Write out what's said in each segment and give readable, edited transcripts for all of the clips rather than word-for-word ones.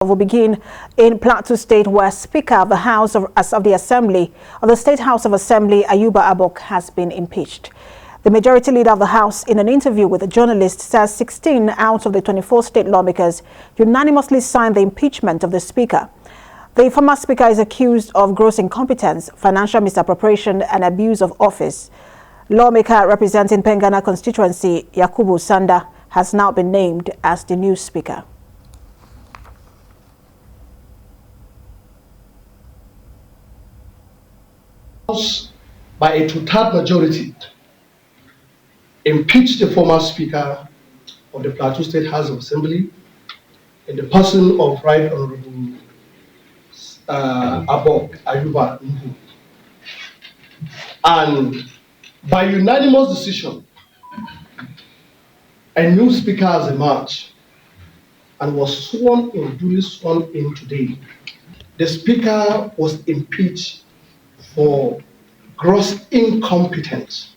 Will begin in Plateau State, where Speaker of the House of the Assembly of the State House of Assembly, Ayuba Abok, has been impeached. The majority leader of the House, in an interview with a journalist, says 16 out of the 24 state lawmakers unanimously signed the impeachment of the Speaker. The former Speaker is accused of gross incompetence, financial misappropriation, and abuse of office. Lawmaker representing Pengana Constituency, Yakubu Sanda, has now been named as the new Speaker. By a two-thirds majority, impeached the former Speaker of the Plateau State House of Assembly in the person of Right Honorable Abok Ayuba. And by unanimous decision, a new Speaker has emerged and was duly sworn in today. The Speaker was impeached for gross incompetence.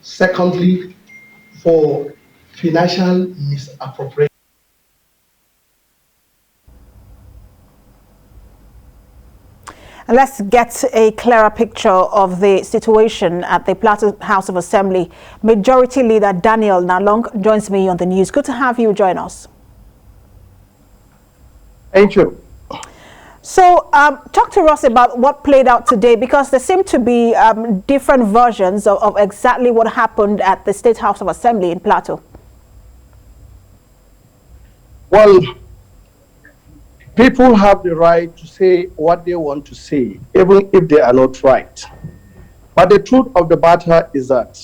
Secondly, for financial misappropriation. Let's get a clearer picture of the situation at the Plateau House of Assembly. Majority Leader Naanlong joins me on the news. Good to have you join us. Thank you. So talk to us about what played out today, because there seem to be different versions of exactly what happened at the State House of Assembly in Plateau. Well, people have the right to say what they want to say, even if they are not right. But the truth of the matter is that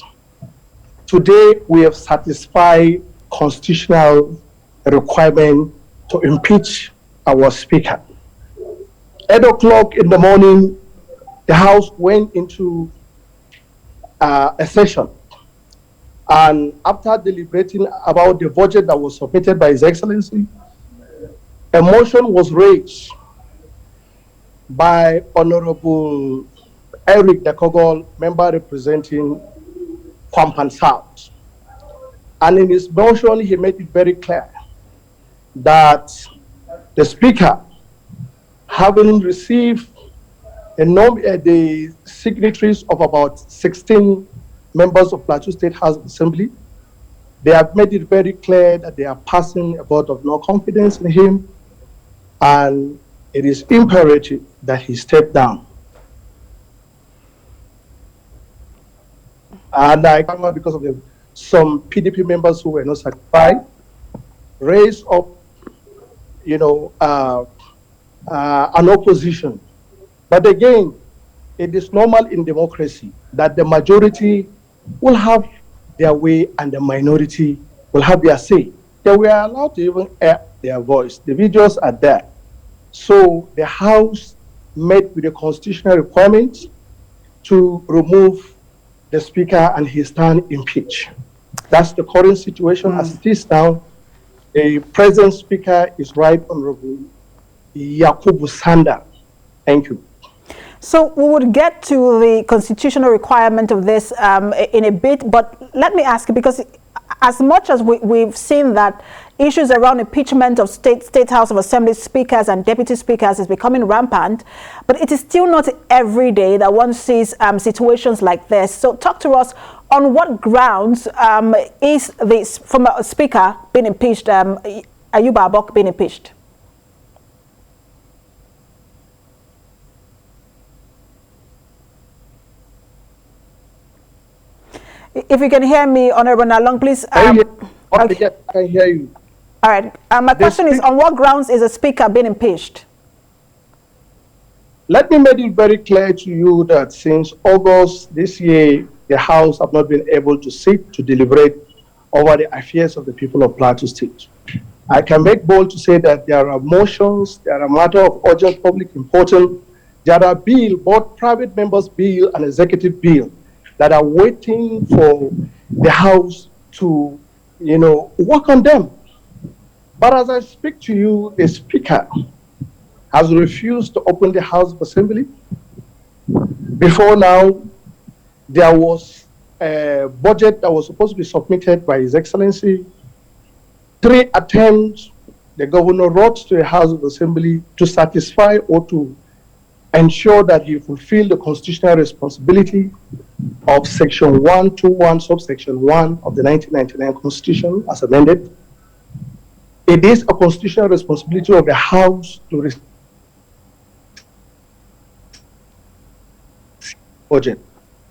today we have satisfied constitutional requirement to impeach our Speaker. 8 o'clock in the morning, the House went into a session. And after deliberating about the budget that was submitted by His Excellency, a motion was raised by Honorable Eric Dakogol, member representing Kwampan South. And in his motion, he made it very clear that the Speaker, having received the signatories of about 16 members of Plateau State House of Assembly, they have made it very clear that they are passing a vote of no confidence in him, and it is imperative that he step down. And I come out because of some PDP members who were not satisfied, raised up, an opposition. But again, it is normal in democracy that the majority will have their way and the minority will have their say. They were allowed to even air their voice. The videos are there. So the House met with the constitutional requirements to remove the Speaker and he stand impeached. That's the current situation as it is now. The present Speaker is Right Honorable Yakubu Sanda. Thank you. So we would get to the constitutional requirement of this in a bit, but let me ask you, because as much as we've seen that issues around impeachment of State House of Assembly speakers and deputy speakers is becoming rampant, but it is still not every day that one sees situations like this. So talk to us, on what grounds is this former speaker being impeached, Ayuba Abok being impeached? If you can hear me, Honorable Naanlong, please. Okay. I can hear you. All right. My question is, on what grounds is a speaker being impeached? Let me make it very clear to you that since August this year, the House have not been able to sit to deliberate over the affairs of the people of Plateau State. I can make bold to say that there are motions, there are matters of urgent public importance, there are bills, both private members' bill and executive bill, that are waiting for the House to, work on them. But as I speak to you, the Speaker has refused to open the House of Assembly. Before now, there was a budget that was supposed to be submitted by His Excellency. 3 attempts the governor wrote to the House of Assembly to satisfy or to ensure that he fulfilled the constitutional responsibility of Section 121, subsection 1 of the 1999 Constitution as amended. It is a constitutional responsibility of the House to budget,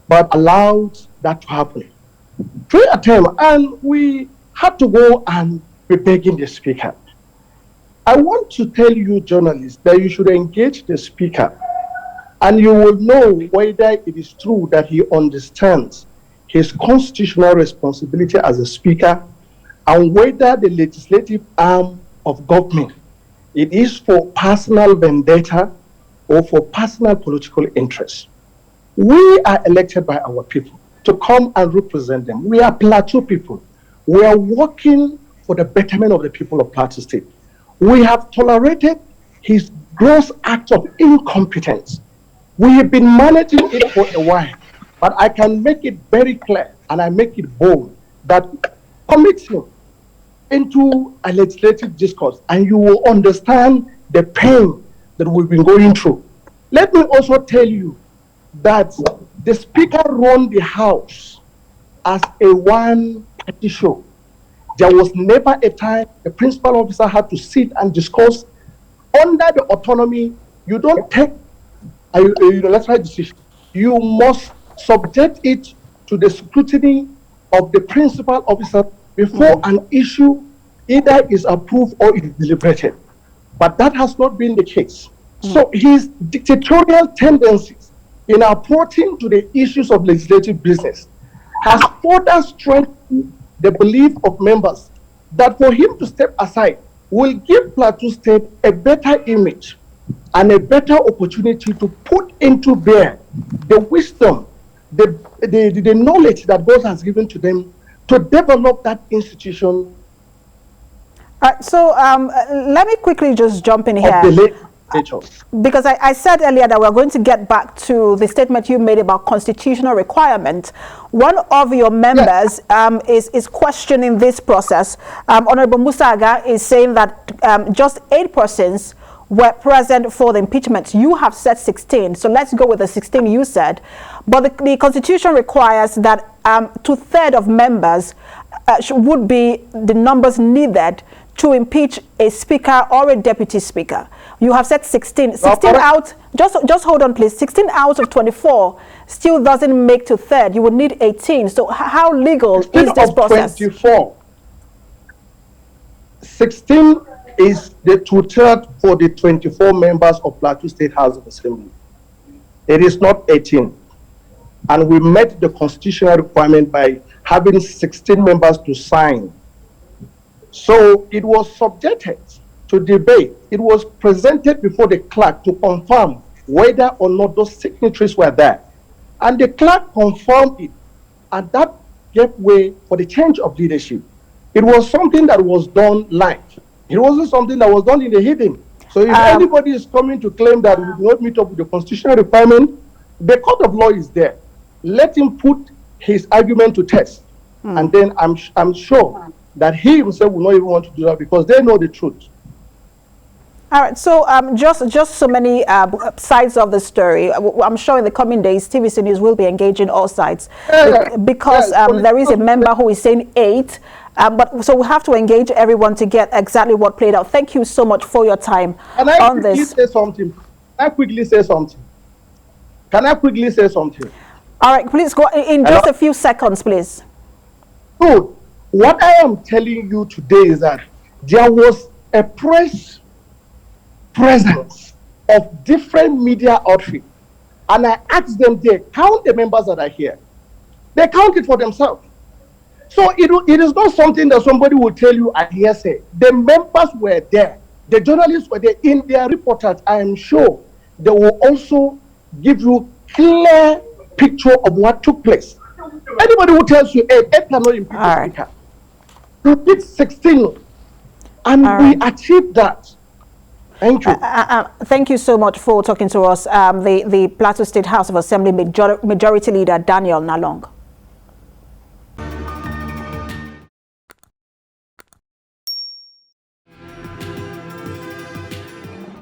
but allowed that to happen. 3 attempts, and we had to go and be begging the Speaker. I want to tell you, journalists, that you should engage the Speaker, and you will know whether it is true that he understands his constitutional responsibility as a Speaker, and whether the legislative arm of government, it is for personal vendetta or for personal political interest. We are elected by our people to come and represent them. We are Plateau people. We are working for the betterment of the people of Plateau State. We have tolerated his gross act of incompetence. We have been managing it for a while, but I can make it very clear, and I make it bold, that commit him into a legislative discourse, and you will understand the pain that we've been going through. Let me also tell you that the Speaker run the House as a one-party show. There was never a time the principal officer had to sit and discuss under the autonomy. You don't take a unilateral decision. You must subject it to the scrutiny of the principal officer before an issue either is approved or is deliberated. But that has not been the case. So his dictatorial tendencies in approaching to the issues of legislative business has further strengthened the belief of members that for him to step aside will give Plateau State a better image and a better opportunity to put into bear the wisdom, the knowledge that God has given to them to develop that institution. So let me quickly just jump in here. Because I said earlier that we're going to get back to the statement you made about constitutional requirement. One of your members is questioning this process. Honorable Musaga is saying that just 8 persons were present for the impeachment. You have said 16, so let's go with the 16 you said. But the Constitution requires that 2/3 of members would be the numbers needed to impeach a speaker or a deputy speaker. You have said 16. 16 out, just hold on please, 16 out of 24 still doesn't make 2/3. You would need 18. So how legal is this process? 24. 16 is the 2/3 for the 24 members of Plateau State House of Assembly. It is not 18. And we met the constitutional requirement by having 16 members to sign. So it was subjected to debate. It was presented before the clerk to confirm whether or not those signatories were there. And the clerk confirmed it, and that gave way for the change of leadership. It was something that was done live. It wasn't something that was done in the hidden. So if anybody is coming to claim that we do not meet up with the constitutional requirement, the court of law is there. Let him put his argument to test. And then I'm sure that he himself will not even want to do that because they know the truth. All right, so just so many sides of the story. I'm sure in the coming days, TVC News will be engaging all sides because there is a member who is saying 8. But so we have to engage everyone to get exactly what played out. Thank you so much for your time on this. Say something? Can I quickly say something? Can I quickly say something? All right, please go in just a few seconds, please. Good. What I am telling you today is that there was a press presence of different media outfits, and I asked them, they count the members that are here. They count it for themselves. So it is not something that somebody will tell you at hearsay. The members were there. The journalists were there. In their reportage, I am sure they will also give you clear picture of what took place. Anybody who tells you 8 cannot impeach the speaker. We did 16, and we achieved that. Thank you. Thank you so much for talking to us. The Plateau State House of Assembly Majority Leader Daniel Naanlong.